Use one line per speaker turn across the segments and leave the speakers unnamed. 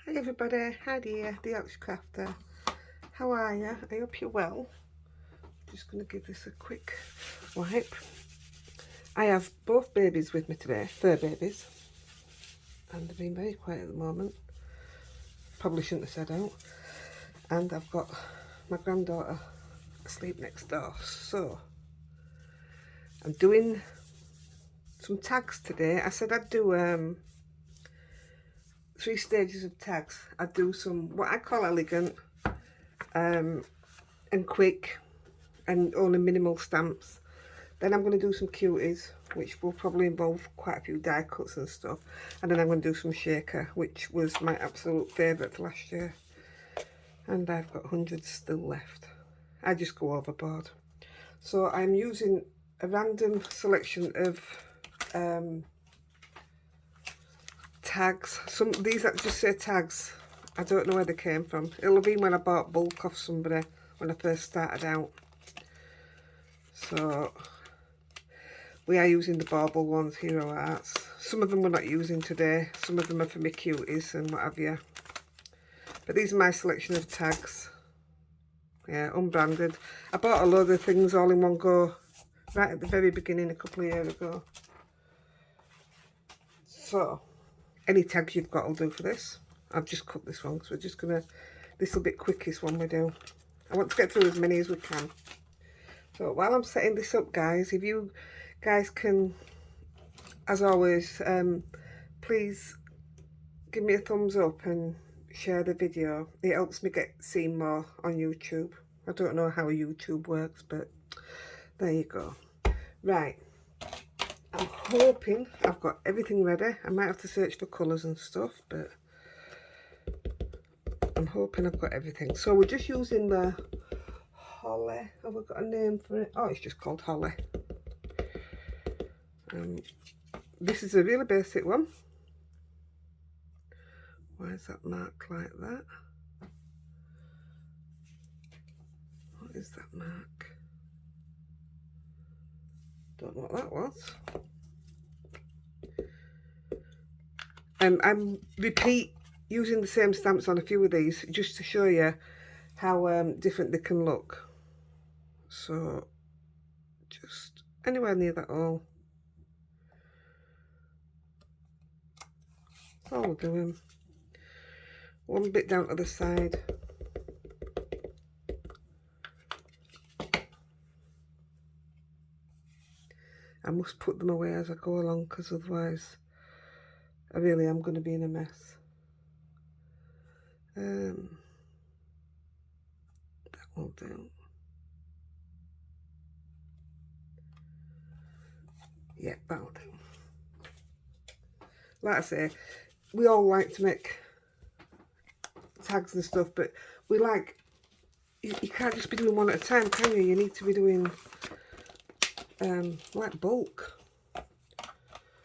Hi everybody, Heidi here, the Ox Crafter. How are you? I hope you're well. Just going to give this a quick wipe. I have both babies with me today, fur babies, and they've been very quiet at the moment. Probably shouldn't have said out. And I've got my granddaughter asleep next door. So I'm doing some tags today. I said I'd do 3 stages of tags. I'd do some what I call elegant and quick and only minimal stamps. Then I'm going to do some cuties, which will probably involve quite a few die cuts and stuff. And then I'm going to do some shaker, which was my absolute favourite for last year. And I've got hundreds still left. I just go overboard. So I'm using a random selection of tags. These that just say tags. I don't know where they came from. It'll have been when I bought bulk off somebody when I first started out. So we are using the bauble ones, Hero Arts. Some of them we're not using today. Some of them are for my cuties and what have you. But these are my selection of tags. Yeah, unbranded. I bought a load of things all in one go right at the very beginning a couple of years ago. So, any tags you've got will do for this. I've just cut this one because we're just going to... This will be the quickest one we do. I want to get through as many as we can. So while I'm setting this up, guys, if you guys can, as always, please give me a thumbs up and share the video. It helps me get seen more on YouTube. I don't know how YouTube works, but there you go. Right, I'm hoping I've got everything ready. I might have to search for colours and stuff, but I'm hoping I've got everything. So we're just using the Holly. Have we got a name for it? Oh, it's just called Holly. This is a really basic one. Why is that marked like that? What is that mark? Don't know what that was. I repeat using the same stamps on a few of these just to show you how different they can look. So just anywhere near that all. That's all we're doing. One bit down to the side. I must put them away as I go along because otherwise I really am going to be in a mess. That will do. Yeah, that'll do. Like I say, we all like to make tags and stuff, but we like, you can't just be doing one at a time, can you? You need to be doing like bulk.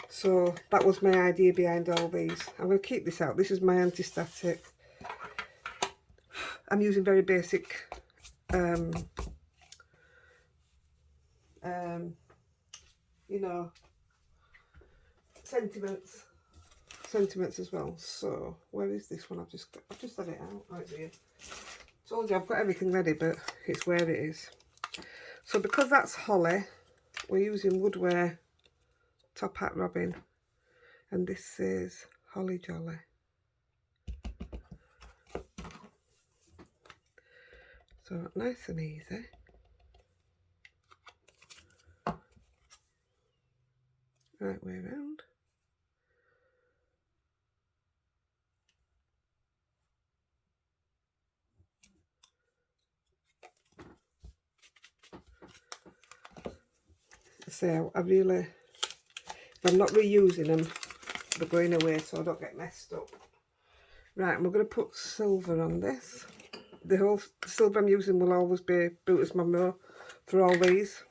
So that was my idea behind all these. I'm going to keep this out. This is my anti-static. I'm using very basic you know, sentiments as well. So where is this one? I've just had it out right here. Told you I've got everything ready, but it's where it is. So because that's Holly, we're using Woodware Top Hat Robin, and this says Holly Jolly. So nice and easy. Right way around. So I really, if I'm not reusing them, they're going away so I don't get messed up. Right, and we're going to put silver on this. The whole silver I'm using will always be Brutus Monroe for all these.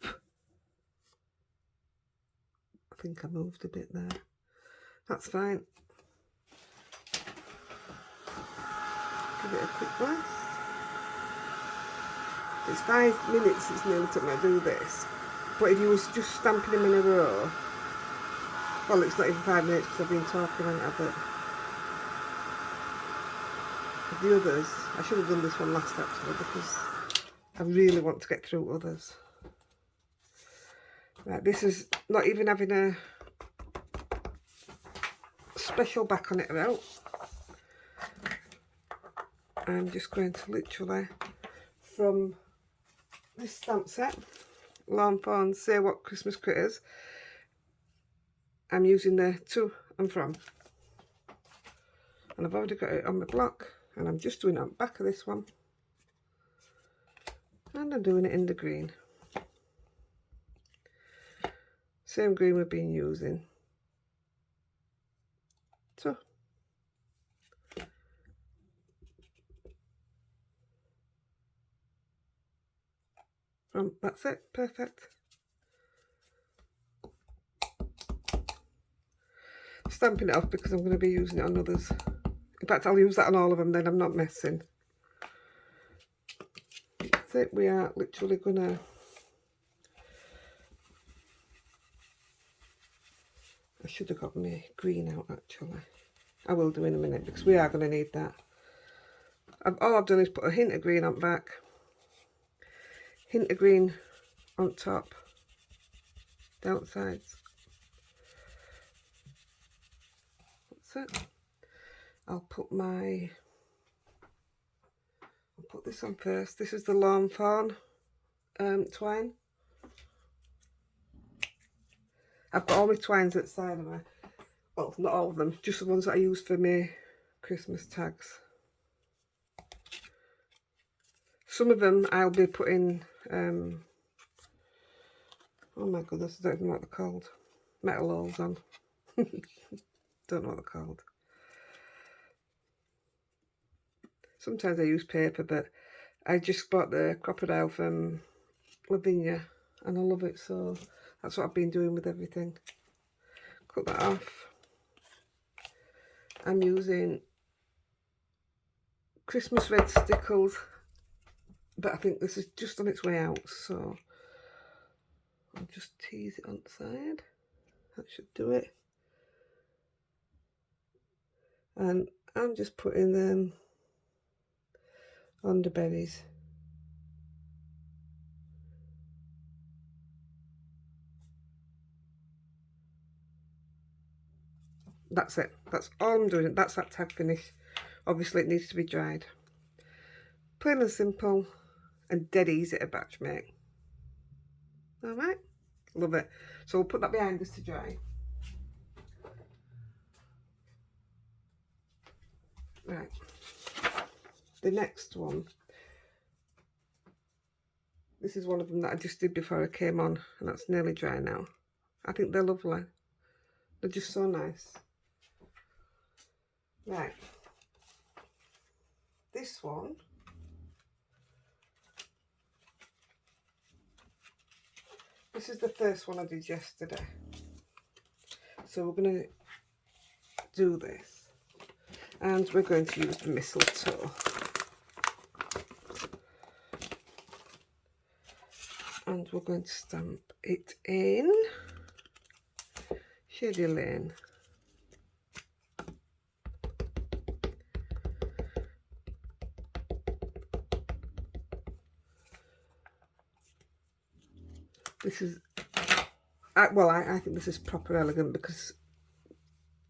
I think I moved a bit there. That's fine. Give it a quick blast. It's 5 minutes it's nearly took me to do this. But if you was just stamping them in a row, well, it's not even 5 minutes because I've been talking on it, but the others, I should have done this one last actually because I really want to get through others. Right, this is not even having a special back on it about. I'm just going to literally, from this stamp set, Lawn Fawn Say What Christmas Critters, I'm using the to and from. And I've already got it on my block, and I'm just doing it on the back of this one. And I'm doing it in the green. Same green we've been using. So, that's it, perfect. Stamping it off because I'm going to be using it on others. In fact, I'll use that on all of them, then I'm not messing. That's it, we are literally going to... I should have got my green out actually. I will do in a minute because we are going to need that. All I've done is put a hint of green on back, hint of green on top, down sides. That's it. I'll put this on first. This is the Lawn Fawn twine. I've got all my twines at the side of me. Well, not all of them, just the ones that I use for my Christmas tags. Some of them I'll be putting, oh my goodness, I don't even know what they're called. Metal holes on. Don't know what they're called. Sometimes I use paper, but I just bought the crocodile from Lavinia and I love it, so that's what I've been doing with everything. Cut that off. I'm using Christmas red stickles, but I think this is just on its way out, so I'll just tease it on the side. That should do it. And I'm just putting them on the berries. That's it. That's all I'm doing. That's that tag finish. Obviously it needs to be dried. Plain and simple and dead easy to batch make. Alright, love it. So we'll put that behind us to dry. Right, the next one. This is one of them that I just did before I came on, and that's nearly dry now. I think they're lovely. They're just so nice. Right, this one, this is the first one I did yesterday. So we're going to do this, and we're going to use the mistletoe. And we're going to stamp it in Shady Lane. This is, well, I think this is proper elegant because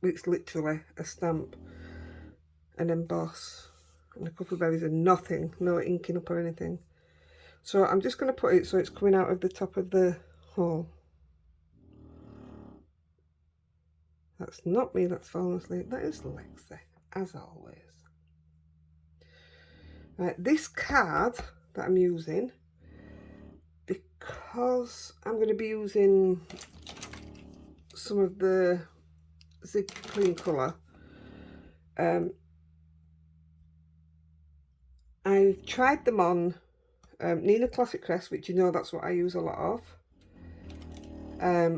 it's literally a stamp, an emboss, and a couple of berries and nothing, no inking up or anything. So I'm just going to put it so it's coming out of the top of the hole. That's not me that's fallen asleep, that is Lexi, as always. Right, this card that I'm using, because I'm going to be using some of the Zig Clean Colour, I've tried them on Nina Classic Crest, which you know that's what I use a lot of.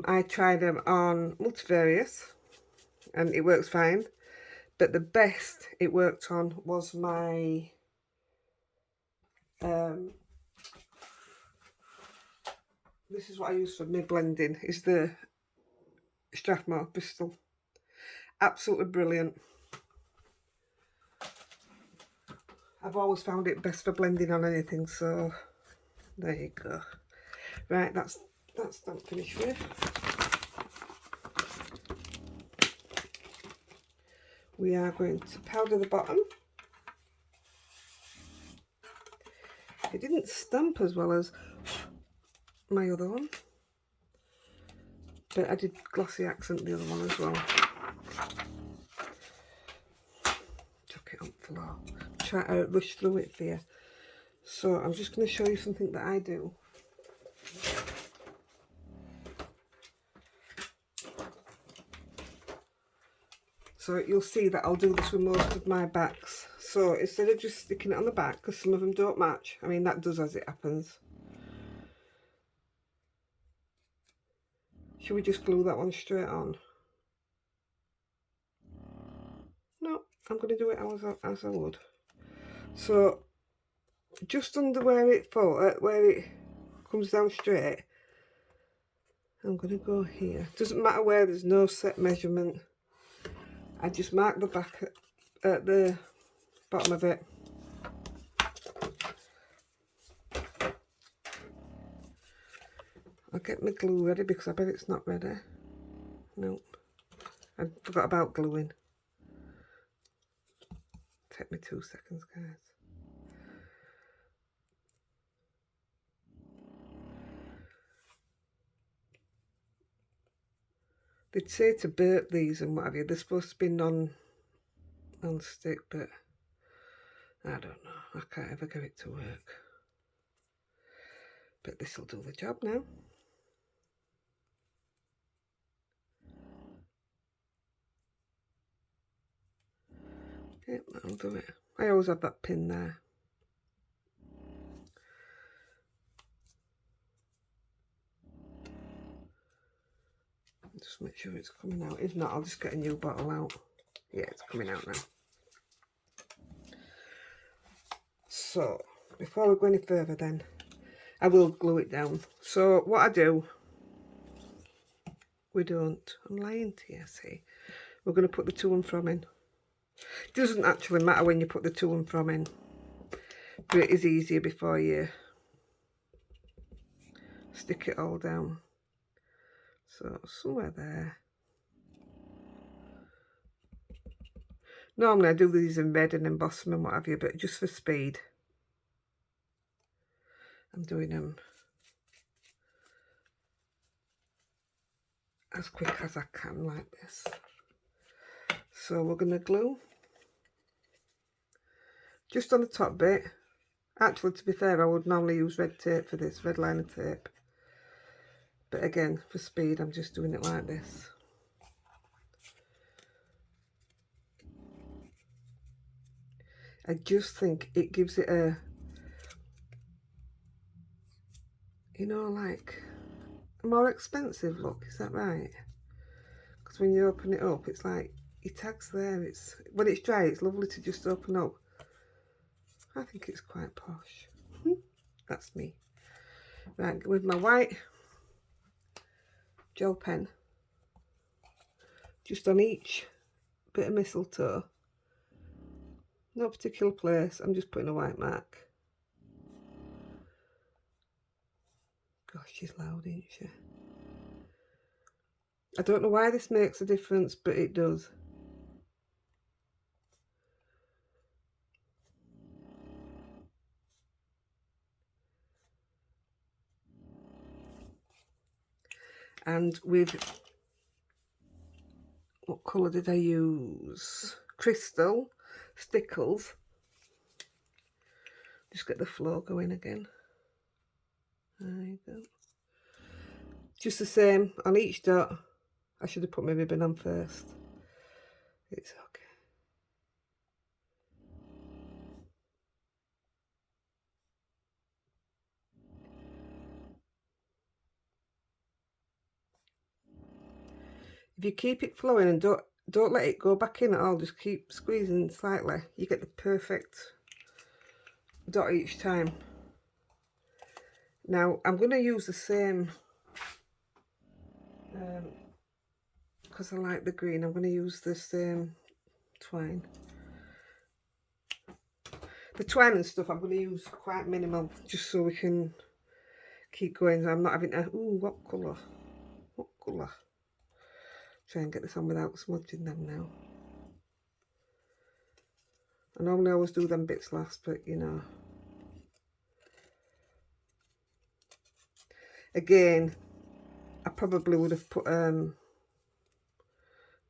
I tried them on Multivarious and it works fine, but the best it worked on was my This is what I use for my blending, is the Strathmore Bristol. Absolutely brilliant. I've always found it best for blending on anything, so there you go. Right, that's done, finished with. We are going to powder the bottom. It didn't stamp as well as my other one, but I did glossy accent the other one as well. Chuck it on the floor. Try to rush through it for you. So I'm just going to show you something that I do. So you'll see that I'll do this with most of my backs. So instead of just sticking it on the back, because some of them don't match, I mean that does as it happens. Should we just glue that one straight on? No, I'm going to do it as I would. So just under where it comes down straight, I'm going to go here. Doesn't matter where, there's no set measurement. I just mark the back at the bottom of it. I'll get my glue ready because I bet it's not ready. No, I forgot about gluing. Take me 2 seconds, guys. They'd say to burp these and what have you. They're supposed to be non-stick, but I don't know. I can't ever get it to work. But this will do the job now. Yep, that'll do it. I always have that pin there. Just make sure it's coming out. If not, I'll just get a new bottle out. Yeah, it's coming out now. So, before we go any further then, I will glue it down. So, what I do, I'm lying to you, see. We're going to put the to and from in. It doesn't actually matter when you put the to and from in, but it is easier before you stick it all down. So somewhere there. Normally I do these in red and emboss them and what have you, but just for speed, I'm doing them as quick as I can like this. So we're going to glue just on the top bit. Actually, to be fair, I would normally use red tape for this, red liner tape. But again, for speed, I'm just doing it like this. I just think it gives it a, you know, like a more expensive look. Is that right? Because when you open it up, it's like your tag's there. It's when it's dry, it's lovely to just open up. I think it's quite posh. That's me. Right, with my white gel pen, just on each bit of mistletoe, no particular place, I'm just putting a white mark. Gosh, she's loud, isn't she? I don't know why this makes a difference, but it does. And with, what colour did I use? Crystal Stickles. Just get the flow going again. There you go. Just the same on each dot. I should have put my ribbon on first. It's okay. If you keep it flowing and don't let it go back in at all, just keep squeezing slightly, you get the perfect dot each time. Now I'm going to use the same, because I like the green, I'm going to use the same twine. The twine and stuff I'm going to use quite minimal, just so we can keep going. I'm not having to, ooh, what colour? What colour? Try and get this on without smudging them now. I normally always do them bits last, but you know. Again, I probably would have put one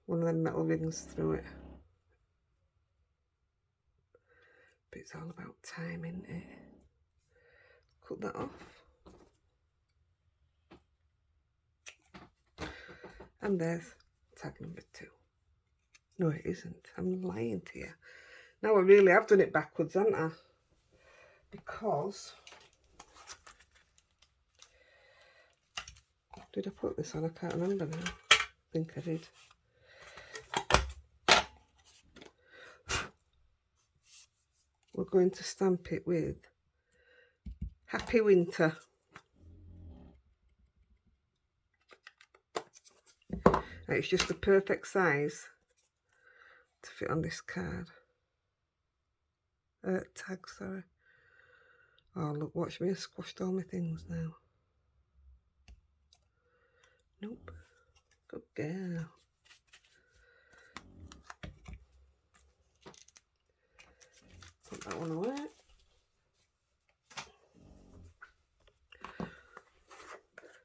of them metal rings through it. But it's all about time, isn't it? Cut that off. And there's tag number 2. No, it isn't. I'm lying to you. Now I really have done it backwards, haven't I? Because... did I put this on? I can't remember now. I think I did. We're going to stamp it with Happy Winter. And it's just the perfect size to fit on this card. Tag, sorry. Oh, look, watch me. I squashed all my things now. Nope. Good girl. Put that one away.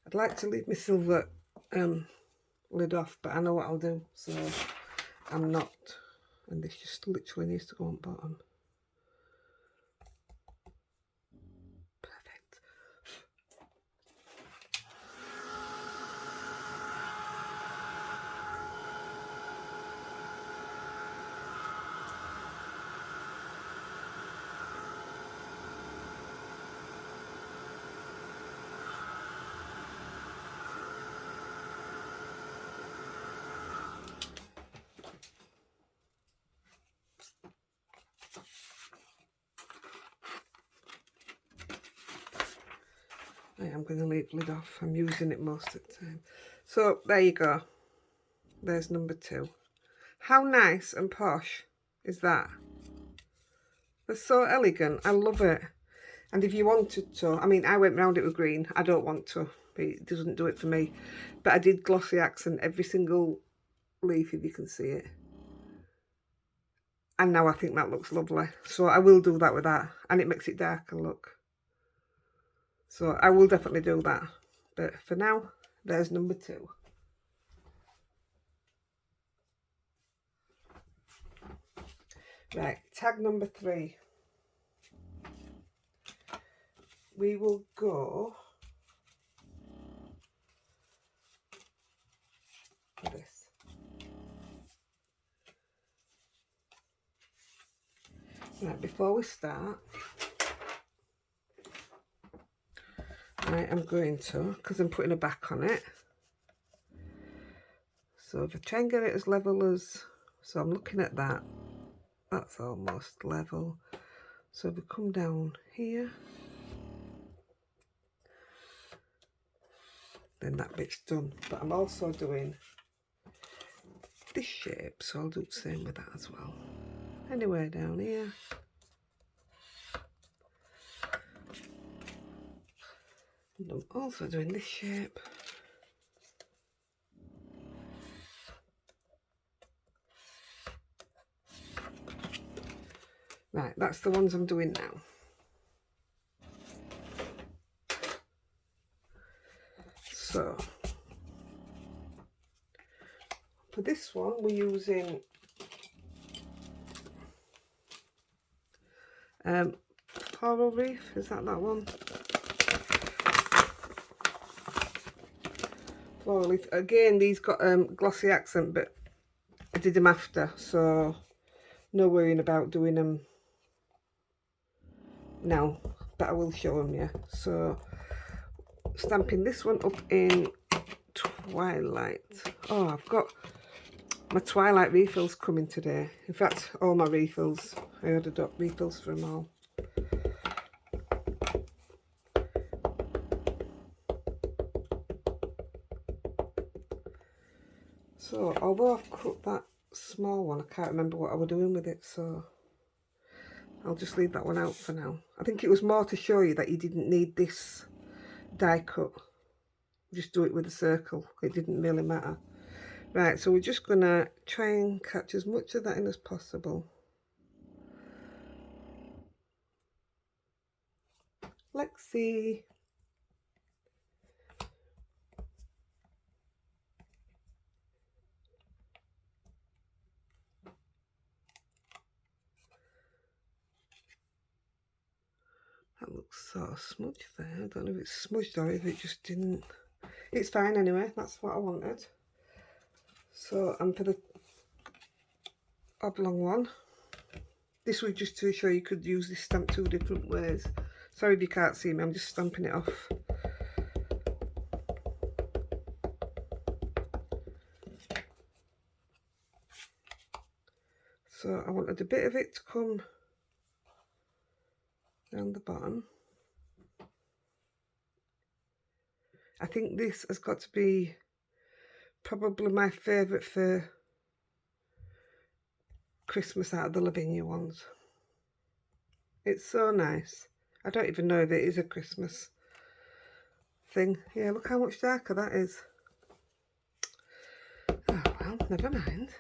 I'd like to leave my silver lid off, but I know what I'll do, so I'm not. And this just literally needs to go on bottom. Perfect. I'm going to leave the lid off. I'm using it most of the time. So there you go. There's number 2. How nice and posh is that? It's so elegant. I love it. And if you wanted to, I mean, I went round it with green. I don't want to. It doesn't do it for me. But I did glossy accent every single leaf, if you can see it. And now I think that looks lovely. So I will do that with that. And it makes it darker, look. So I will definitely do that. But for now, there's number 2. Right, tag number 3. We will go for this. Right, before we start, I am going to, because I'm putting a back on it, so if I try and get it as level as, so I'm looking at that, that's almost level. So if we come down here, then that bit's done. But I'm also doing this shape, so I'll do the same with that as well. Anywhere down here. And I'm also doing this shape. Right, that's the ones I'm doing now. So, for this one, we're using coral reef, is that one? Floral leaf. Again, these got glossy accent, but I did them after, so no worrying about doing them now, but I will show them, yeah. So, stamping this one up in Twilight. Oh, I've got my Twilight refills coming today. In fact, all my refills. I ordered up refills for them all. So, although I've cut that small one, I can't remember what I was doing with it, so I'll just leave that one out for now. I think it was more to show you that you didn't need this die cut. Just do it with a circle. It didn't really matter. Right, so we're just going to try and catch as much of that in as possible. Lexi. That looks sort of smudged there. I don't know if it's smudged or if it just didn't. It's fine anyway, that's what I wanted. So, and for the oblong one, this was just to show you could use this stamp 2 different ways. Sorry if you can't see me, I'm just stamping it off. So I wanted a bit of it to come down the bottom. I think this has got to be probably my favourite for Christmas out of the Lavinia ones. It's so nice. I don't even know if it is a Christmas thing. Yeah, look how much darker that is. Oh well, never mind.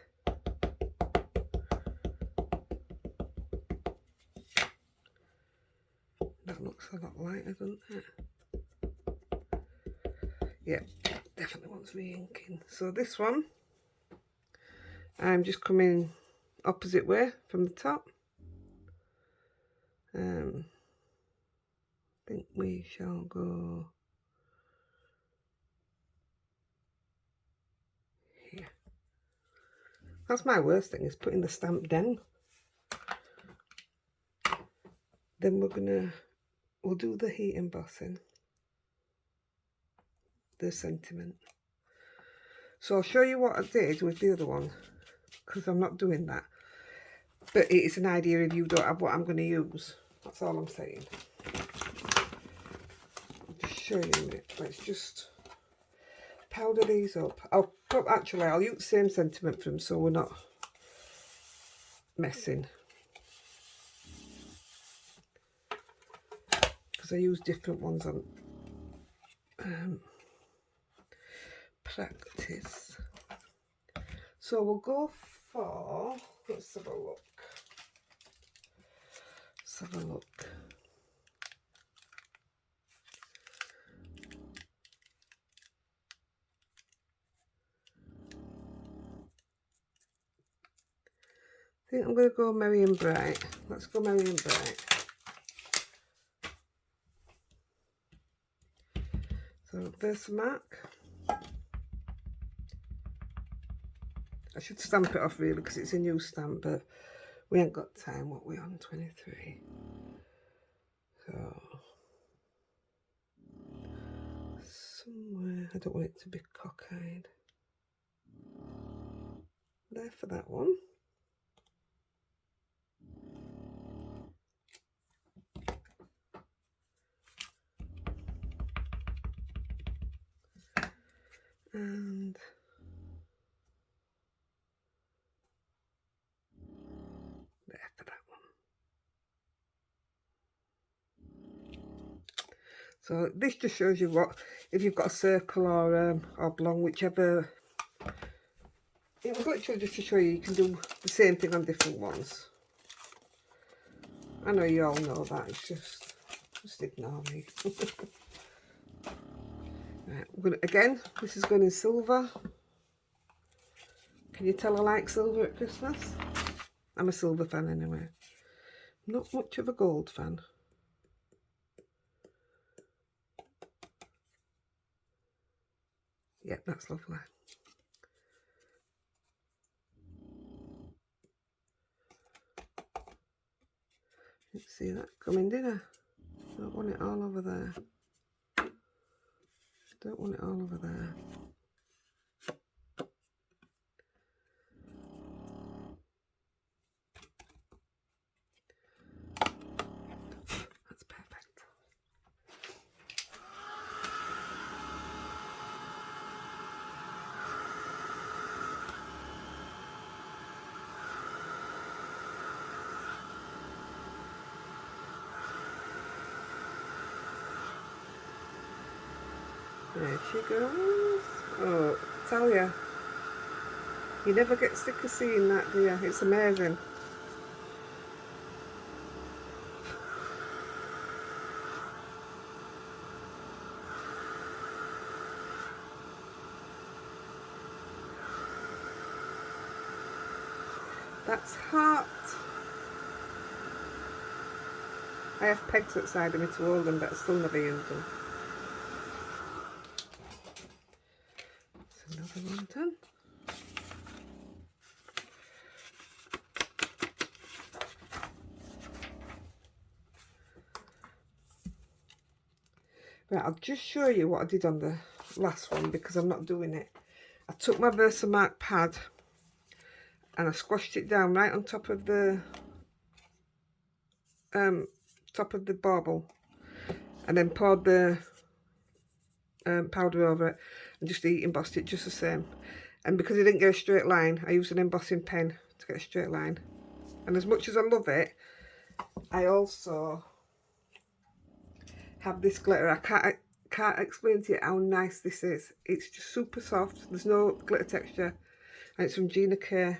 That looks a lot lighter, doesn't it? Yeah, definitely wants re-inking. So this one, I'm just coming opposite way from the top. I think we shall go here. That's my worst thing, is putting the stamp down. Then we'll do the heat embossing, the sentiment. So I'll show you what I did with the other one, because I'm not doing that. But it is an idea if you don't have what I'm going to use. That's all I'm saying. I'll just show you a minute. Let's just powder these up. I'll use the same sentiment for them so we're not messing. Because I use different ones on practice. So we'll go for, let's have a look. Let's have a look. I think I'm going to go Merry and Bright. Let's go Merry and Bright. So there's the mark. I should stamp it off really because it's a new stamp, but we ain't got time. What we're on, 23. So somewhere, I don't want it to be cockeyed. There for that one. And there for that one. So this just shows you what, if you've got a circle or oblong, whichever. It was literally just to show you can do the same thing on different ones. I know you all know that, it's just ignore me. Right, again, this is going in silver. Can you tell I like silver at Christmas? I'm a silver fan anyway. Not much of a gold fan. Yeah, that's lovely. Let's see that coming, did I? Don't want it all over there. Don't want it all over there. That's perfect. There she goes. Oh, I tell you, you never get sick of seeing that, do you? It's amazing. That's hot. I have pegs outside of me to hold them, but I still never use them. That's another one done. Right, I'll just show you what I did on the last one because I'm not doing it. I took my Versamark pad and I squashed it down right on top of the bauble, and then poured the powder over it and just embossed it just the same. And because it didn't get a straight line, I used an embossing pen to get a straight line. And as much as I love it, I also have this glitter. I can't explain to you how nice this is. It's just super soft. There's no glitter texture, and it's from Gina K.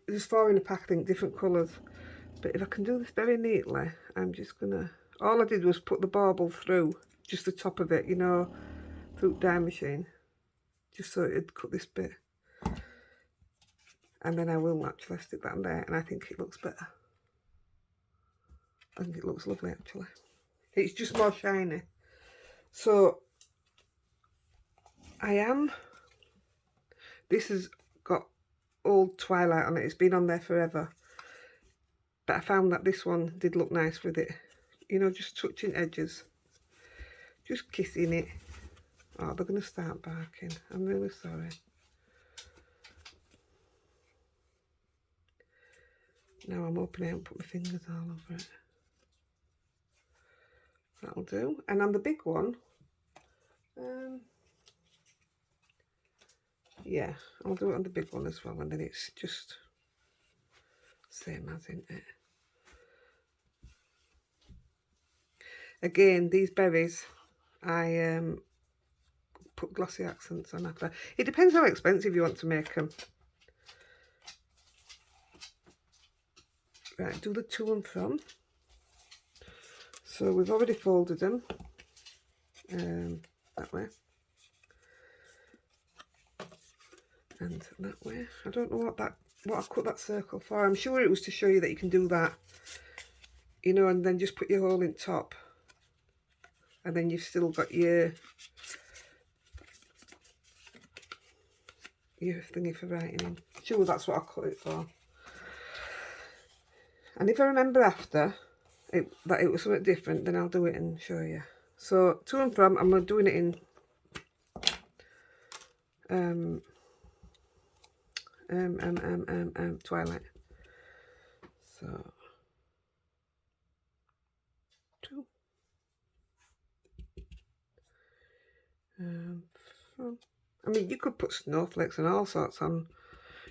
There's 4 in a pack, I think, different colours. But if I can do this very neatly, I'm just gonna. All I did was put the bauble through just the top of it, you know, through the dye machine, just so it'd cut this bit. And then I will actually stick that on there, and I think it looks better. I think it looks lovely, actually. It's just more shiny. So this has got old twilight on it. It's been on there forever. But I found that this one did look nice with it. You know, just touching edges. Just kissing it. Oh, they're going to start barking. I'm really sorry. Now I'm hoping I haven't put my fingers all over it. That'll do. And on the big one, yeah, I'll do it on the big one as well, and then it's just same as, isn't it? Again, these berries, I put glossy accents on after. It depends how expensive you want to make them. Right, do the to and from. So we've already folded them that way and that way. I don't know what I cut that circle for. I'm sure it was to show you that you can do that, you know, and then just put your hole in top, and then you've still got your thingy for writing in. Sure, that's what I cut it for. And if I remember after that it was something different, then I'll do it and show you. So to and from, I'm doing it in twilight. So to from. I mean, you could put snowflakes and all sorts on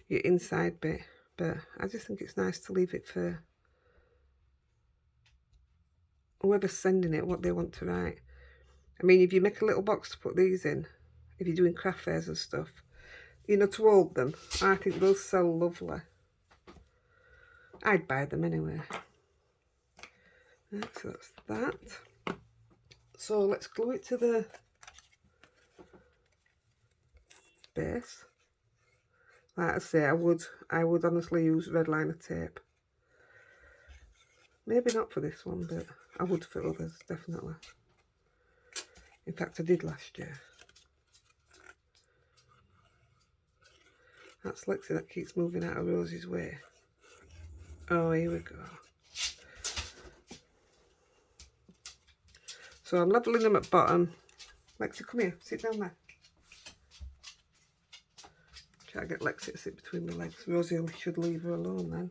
your inside bit, but I just think it's nice to leave it for whoever's sending it, what they want to write. I mean, if you make a little box to put these in, if you're doing craft fairs and stuff, you know, to hold them, I think those sell lovely. I'd buy them anyway. Right, so that's that. So let's glue it to the base. Like I say, I would honestly use red liner tape. Maybe not for this one, but I would for others, definitely. In fact, I did last year. That's Lexi that keeps moving out of Rosie's way. Oh, here we go. So I'm leveling them at bottom. Lexi, come here, sit down there. Try to get Lexi to sit between my legs. Rosie should leave her alone then.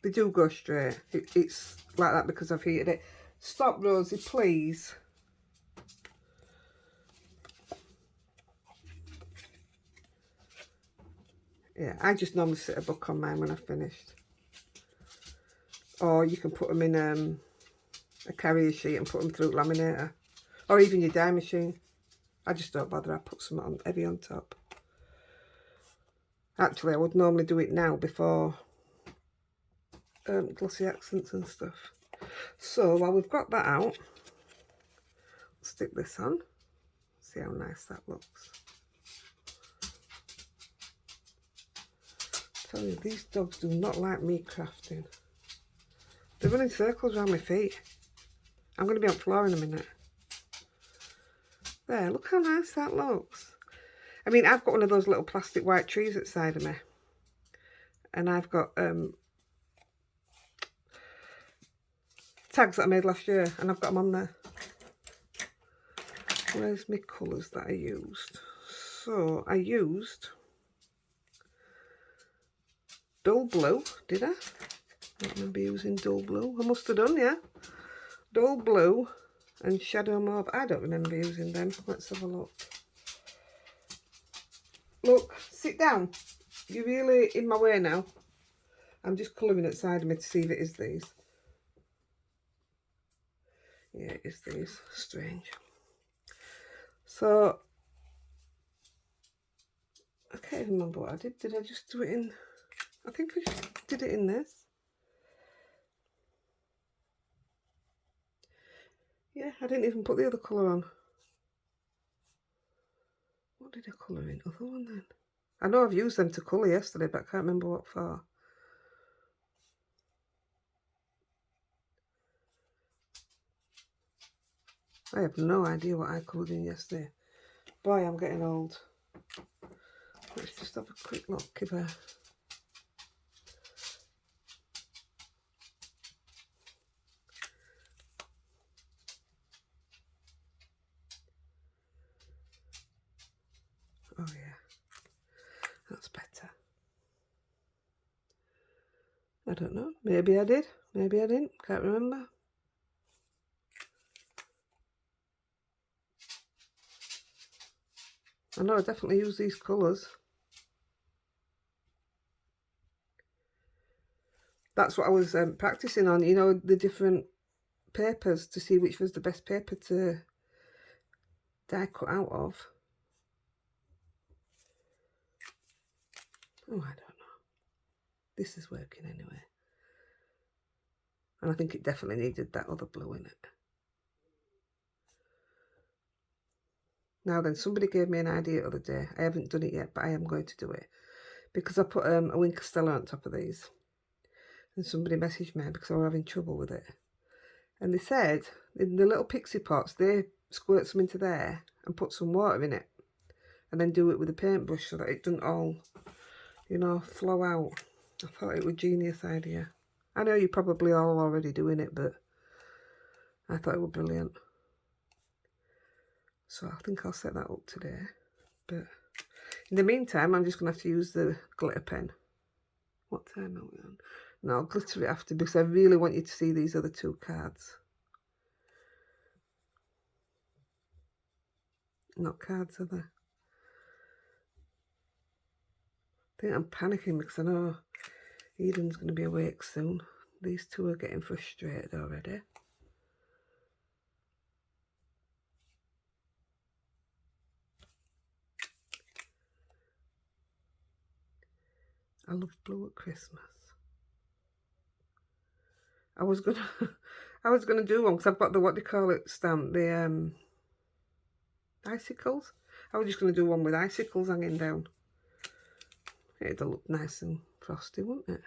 They do go straight. It's like that because I've heated it. Stop, Rosie, please. Yeah, I just normally sit a book on mine when I've finished. or you can put them in a carrier sheet and put them through laminator, or even your dye machine. I just don't bother. I put some on heavy on top. Actually, I would normally do it now before glossy accents and stuff. So while we've got that out, stick this on. See how nice that looks. I tell you, these dogs do not like me crafting. They're running circles around my feet. I'm going to be on the floor in a minute. There, look how nice that looks. I mean, I've got one of those little plastic white trees at the side of me. And I've got tags that I made last year, and I've got them on there. Where's my colours that I used? So, I used dull blue, did I? I don't remember using dull blue. I must have done, yeah. Dull blue and shadow mauve. I don't remember using them. Let's have a look. Look, sit down. You're really in my way now. I'm just colouring at the side of me to see if it is these. Yeah, it is these. Strange. So, I can't even remember what I did. Did I just do it in... I think I just did it in this. Yeah, I didn't even put the other colour on. What did I colour in? Other one then? I know I've used them to colour yesterday, but I can't remember what for. I have no idea what I coloured in yesterday. Boy, I'm getting old. Let's just have a quick look. Give a... Oh yeah, that's better. I don't know. Maybe I did. Maybe I didn't. Can't remember. I know I definitely use these colours. That's what I was practicing on, you know, the different papers to see which was the best paper to die cut out of. Oh, I don't know. This is working anyway. And I think it definitely needed that other blue in it. Now then, somebody gave me an idea the other day. I haven't done it yet, but I am going to do it. Because I put a wing Castella on top of these. And somebody messaged me because I was having trouble with it. And they said, in the little pixie pots, they squirt some into there and put some water in it. And then do it with a paintbrush so that it doesn't all, you know, flow out. I thought it was a genius idea. I know you're probably all already doing it, but I thought it was brilliant. So I think I'll set that up today. But in the meantime, I'm just going to have to use the glitter pen. What time are we on? No, I'll glitter it after because I really want you to see these other two cards. Not cards, are they? I think I'm panicking because I know Eden's going to be awake soon. These two are getting frustrated already. I love blue at Christmas. I was gonna do one because I've got the, what do you call it, stamp, the icicles. I was just gonna do one with icicles hanging down. It'll look nice and frosty, wouldn't it?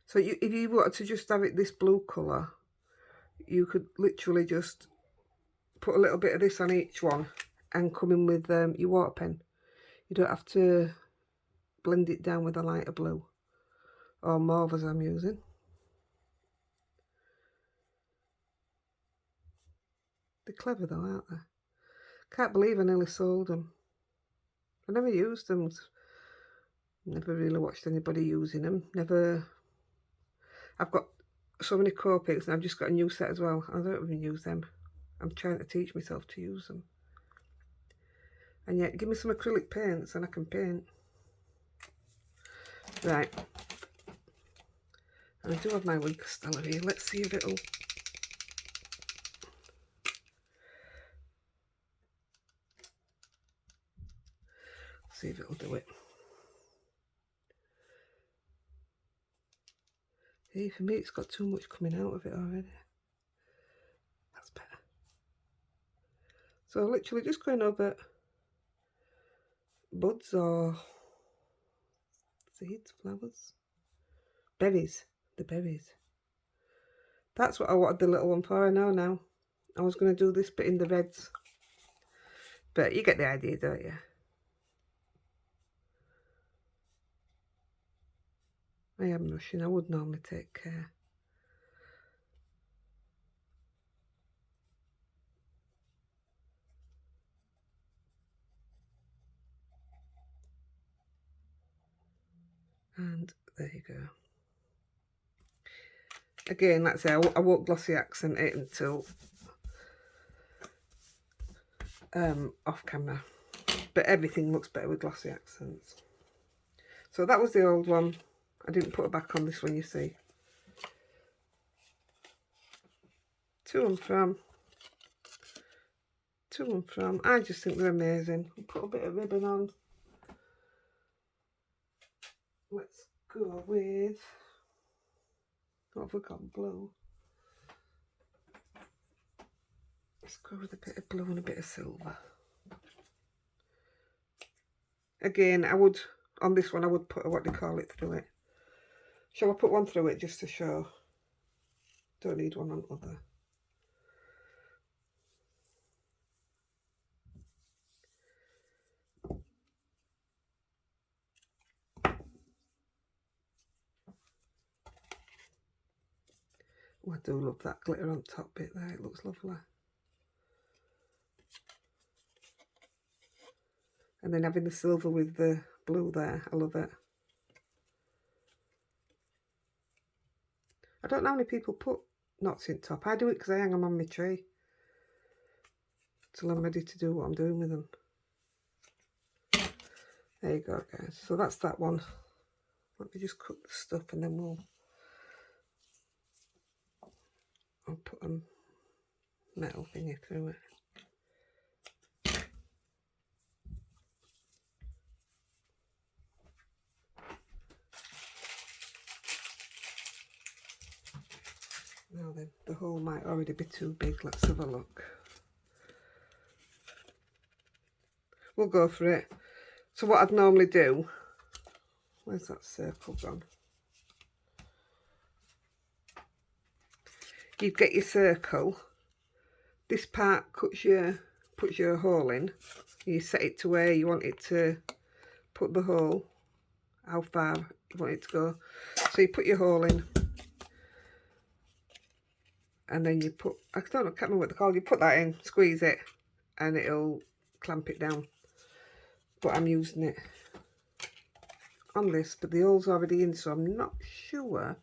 So if you wanted to just have it this blue colour, you could literally just put a little bit of this on each one and come in with your water pen. You don't have to blend it down with a lighter blue or mauve as I'm using. They're clever though, aren't they? Can't believe I nearly sold them. I never used them. Never really watched anybody using them. Never. I've got so many Copics and I've just got a new set as well. I don't even use them. I'm trying to teach myself to use them. And yet, give me some acrylic paints and I can paint. Right. And I do have my weaker Stella here. Let's see if it'll... See if it'll do it. Hey, for me it's got too much coming out of it already. That's better. So literally just going over buds or seeds, flowers, berries, the berries. That's what I wanted the little one for. I know now. I was going to do this bit in the reds. But you get the idea, don't you? I am rushing. I would normally take care. And there you go. Again, like I say, I won't glossy accent it until off camera. But everything looks better with glossy accents. So that was the old one. I didn't put it back on this one, you see. To and from. To and from. I just think they're amazing. I'll put a bit of ribbon on. Let's go with... What have we got? Blue. Let's go with a bit of blue and a bit of silver. Again, I would, on this one, I would put a, what do you call it, through it. Shall I put one through it just to show? Don't need one on other. Oh, I do love that glitter on top bit there. It looks lovely. And then having the silver with the blue there, I love it. I don't know how many people put knots in top. I do it because I hang them on my tree till I'm ready to do what I'm doing with them. There you go, guys. So that's that one. Let me just cut the stuff and then I'll put a metal thingy through it. Now then, the hole might already be too big. Let's have a look. We'll go for it. So what I'd normally do, where's that circle gone? You'd get your circle. This part puts your hole in. You set it to where you want it to put the hole, how far you want it to go. So you put your hole in. And then you put, I can't remember what they're called, you put that in, squeeze it, and it'll clamp it down. But I'm using it on this, but the hole's already in, so I'm not sure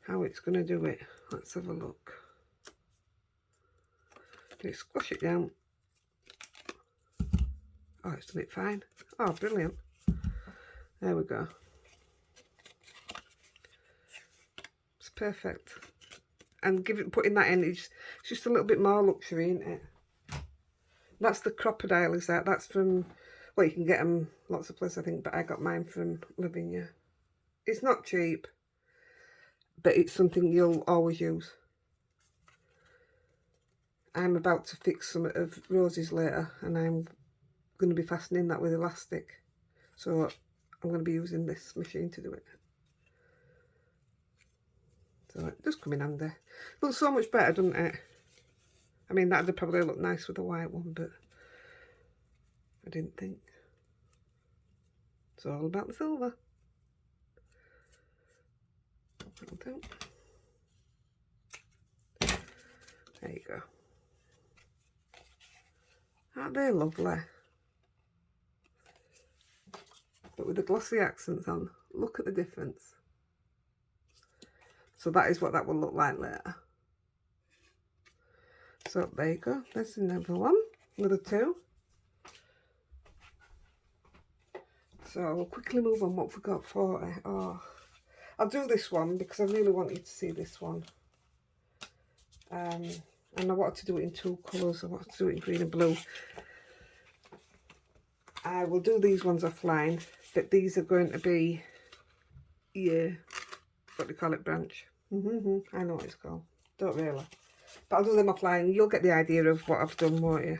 how it's going to do it. Let's have a look. Just squash it down. Oh, it's done it fine. Oh, brilliant. There we go. It's perfect. And putting that in, it's just a little bit more luxury, isn't it? That's the crocodile, is that? That's from, well, you can get them lots of places, I think, but I got mine from Lavinia. It's not cheap, but it's something you'll always use. I'm about to fix some of Rosie's later, and I'm going to be fastening that with elastic. So I'm going to be using this machine to do it. So it does come in handy. Looks so much better, doesn't it? I mean, that'd probably look nice with a white one, but I didn't think. It's all about the silver. That'll do. There you go. Aren't they lovely? But with the glossy accents on, look at the difference. So that is what that will look like later. So there you go. There's another one. Another two. So we'll quickly move on. What we got 40. Oh, I'll do this one because I really want you to see this one. And I wanted to do it in 2 colours. I wanted to do it in green and blue. I will do these ones offline, but these are going to be, yeah, what do you call it, branch? I know what it's called. Don't really. But I'll do them offline. You'll get the idea of what I've done, won't you?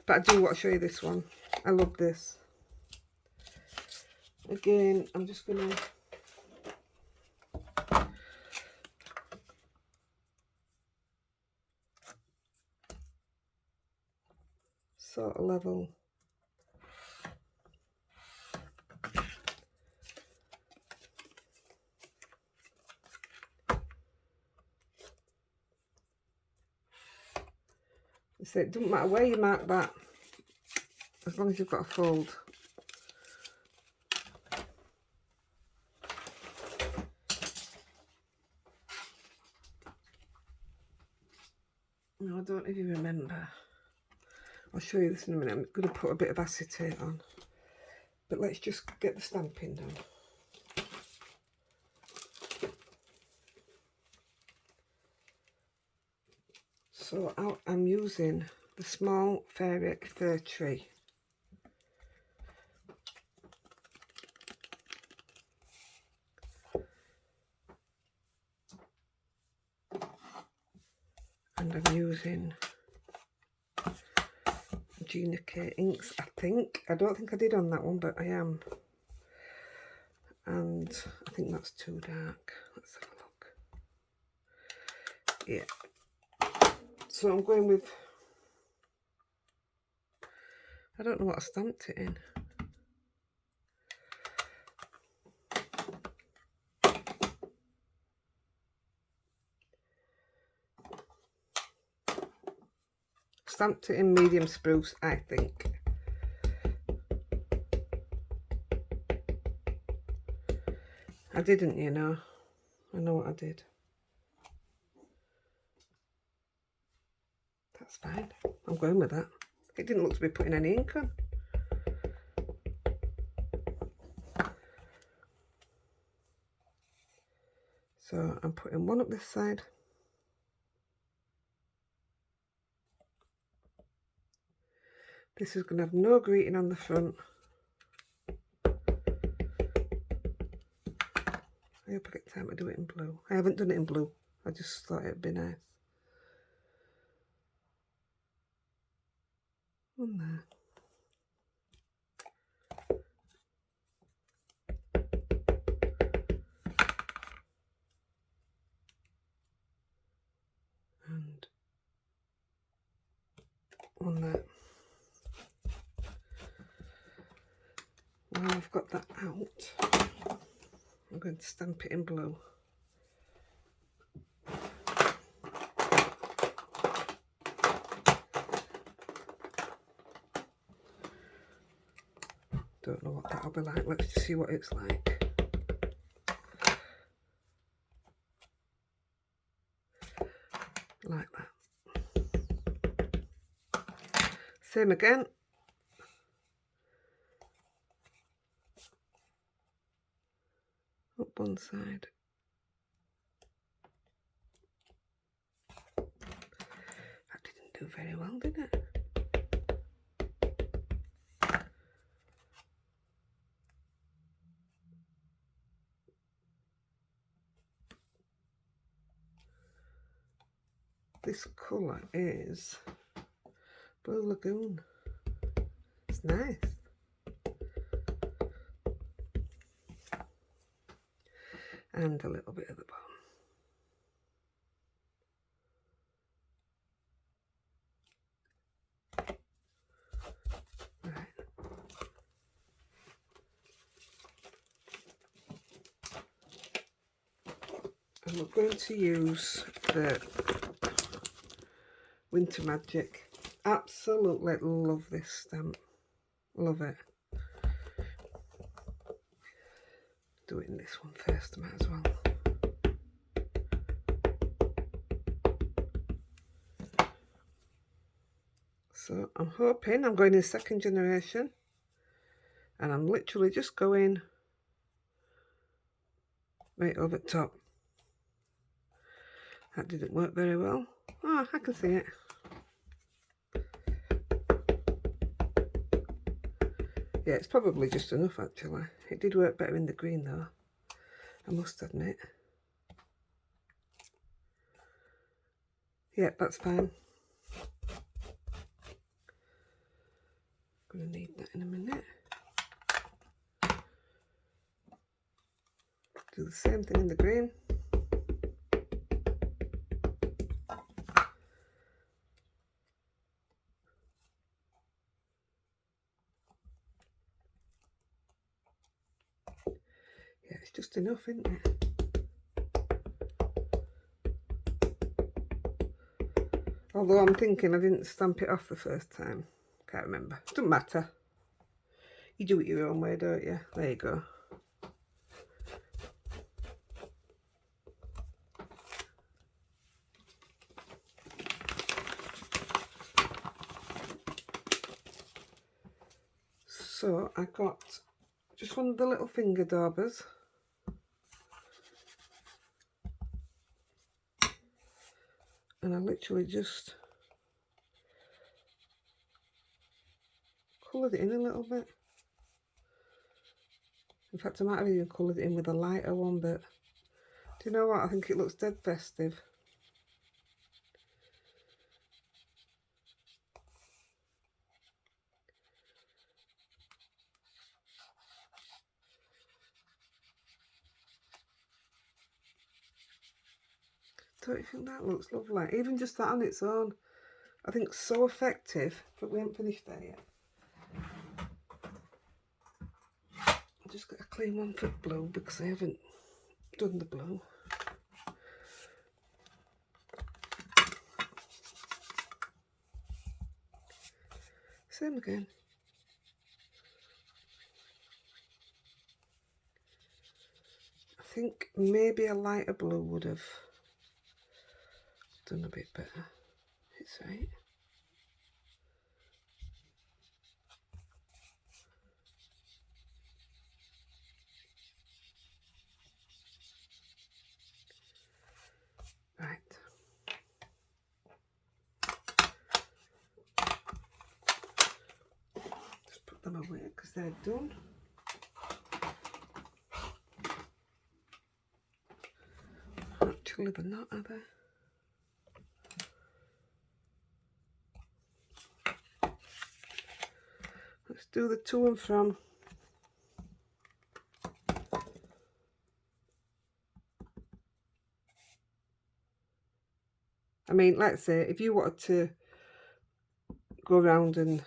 But I do want to show you this one. I love this. Again, I'm just going to... sort of level. So it doesn't matter where you mark that, as long as you've got a fold. No, I don't even remember. I'll show you this in a minute. I'm going to put a bit of acetate on. But let's just get the stamping done. So I'm using the small fairy fir tree. And I'm using Gina K inks, I think. I don't think I did on that one, but I am. And I think that's too dark. Let's have a look. Yeah. So I'm going with, I don't know what I stamped it in. Stamped it in medium spruce, I think. I didn't, you know. I know what I did. That's fine. I'm going with that. It didn't look to be putting any ink on. So I'm putting one up this side. This is going to have no greeting on the front. I hope I get time to do it in blue. I haven't done it in blue. I just thought it'd be nice. One there. And one there. While I've got that out, I'm going to stamp it in blue. Don't know what that'll be like. Let's just see what it's like. Like that. Same again. Up one side. That didn't do very well, did it? This colour is Blue Lagoon. It's nice. And a little bit at the bottom. Right. And we're going to use the Winter Magic. Absolutely love this stamp. Love it. Doing this one first, I might as well. So I'm hoping I'm going in second generation. and I'm literally just going right over the top. That didn't work very well. Oh, I can see it. Yeah, it's probably just enough actually. It did work better in the green though, I must admit. Yeah, that's fine. Gonna need that in a minute. Do the same thing in the green. Yeah, it's just enough, isn't it? Although I'm thinking I didn't stamp it off the first time. Can't remember. Doesn't matter. You do it your own way, don't you? There you go. So I got just one of the little finger daubers. And I literally just coloured it in a little bit. In fact, I might have even coloured it in with a lighter one, but do you know what? I think it looks dead festive. Don't you think that looks lovely? Even just that on its own, I think it's so effective, but we haven't finished there yet. I'll just get a clean one for blue because I haven't done the blue. Same again. I think maybe a lighter blue would have done a bit better. It's right. Right. Just put them away because they're done. Actually, they're not, are they? Let's do the to and from. I mean, let's say if you wanted to go around and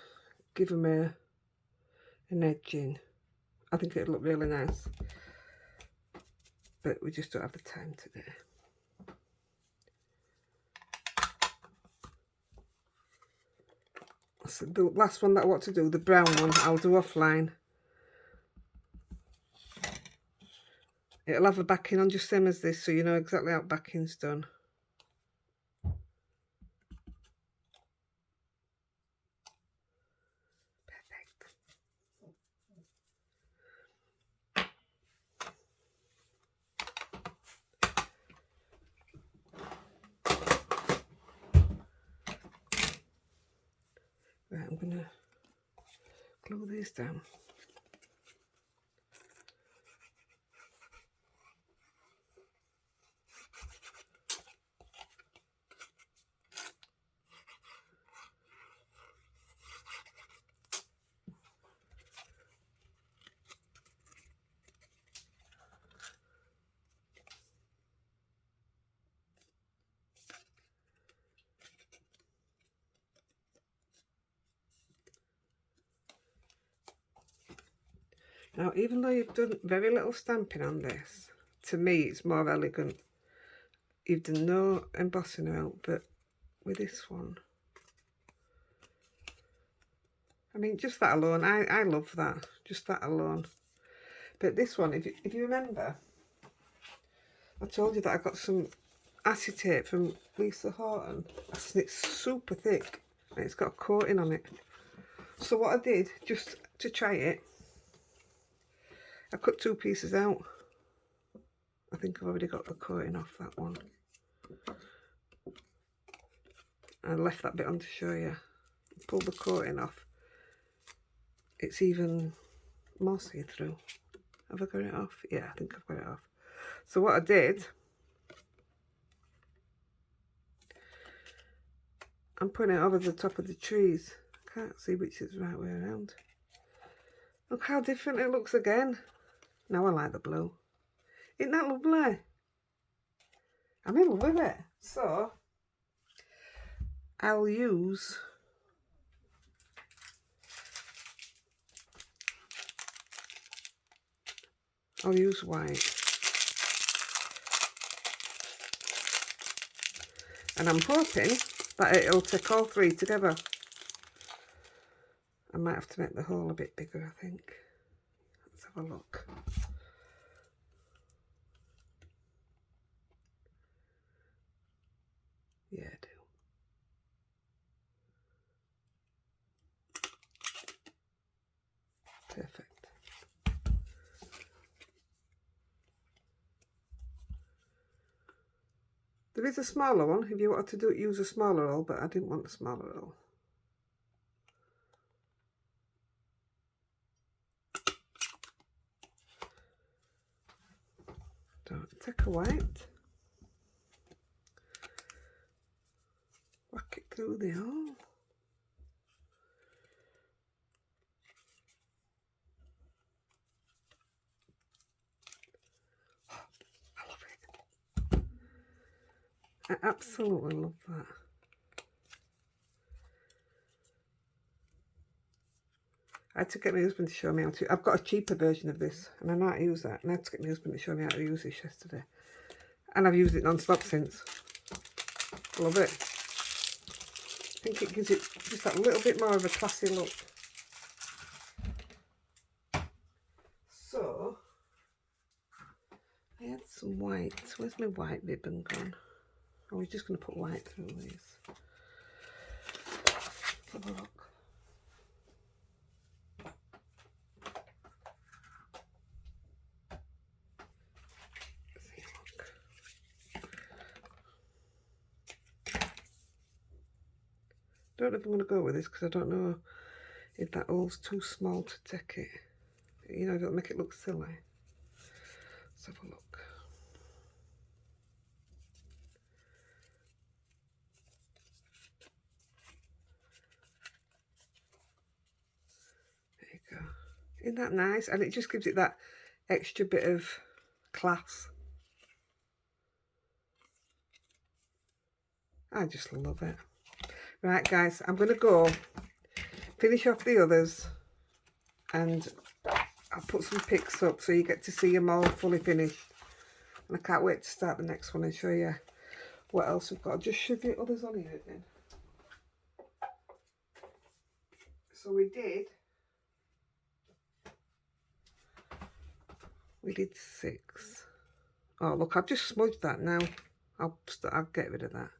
give them an edging, I think it'd look really nice. But we just don't have the time today. So the last one that I want to do, the brown one, I'll do offline. It'll have a backing on just same as this, so you know exactly how backing's done. Perfect. Right, I'm gonna glue these down. Now, even though you've done very little stamping on this, to me it's more elegant. You've done no embossing out, but with this one, I mean, just that alone, I love that, just that alone. But this one, if you remember, I told you that I got some acetate from Lisa Horton. It's super thick and it's got a coating on it. So what I did, just to try it, I cut 2 pieces out. I think I've already got the coating off that one. I left that bit on to show you. Pull the coating off. It's even more see-through. Have I got it off? Yeah, I think I've got it off. So what I did, I'm putting it over the top of the trees. Can't see which is the right way around. Look how different it looks again. Now I like the blue. Isn't that lovely? I'm in love with it. So I'll use white. And I'm hoping that it'll take all 3 together. I might have to make the hole a bit bigger, I think. Let's have a look. Yeah, I do. Perfect. There is a smaller one if you wanted to do it, use a smaller roll, but I didn't want a smaller roll. Don't take a white. Whack it through the hole. I love it. I absolutely love that. I had to get my husband to show me how to. I've got a cheaper version of this, and I know how to use that. And I had to get my husband to show me how to use this yesterday. And I've used it non-stop since. Love it. I think it gives it just that little bit more of a classy look. So, I had some white. Where's my white ribbon gone? I was just going to put white through these. Let's have a look. Don't know if I'm going to go with this because I don't know if that hole's too small to take it. You know, it'll make it look silly. Let's have a look. There you go. Isn't that nice? And it just gives it that extra bit of class. I just love it. Right, guys, I'm going to go finish off the others, and I'll put some pics up so you get to see them all fully finished. And I can't wait to start the next one and show you what else we've got. I'll just shove the others on here again. So we did 6. Oh, look, I've just smudged that now. I'll get rid of that.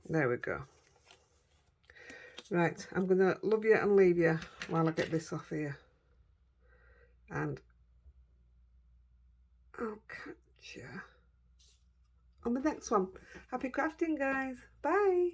There we go. Right, I'm going to love you and leave you while I get this off here. And I'll catch you on the next one. Happy crafting, guys. Bye.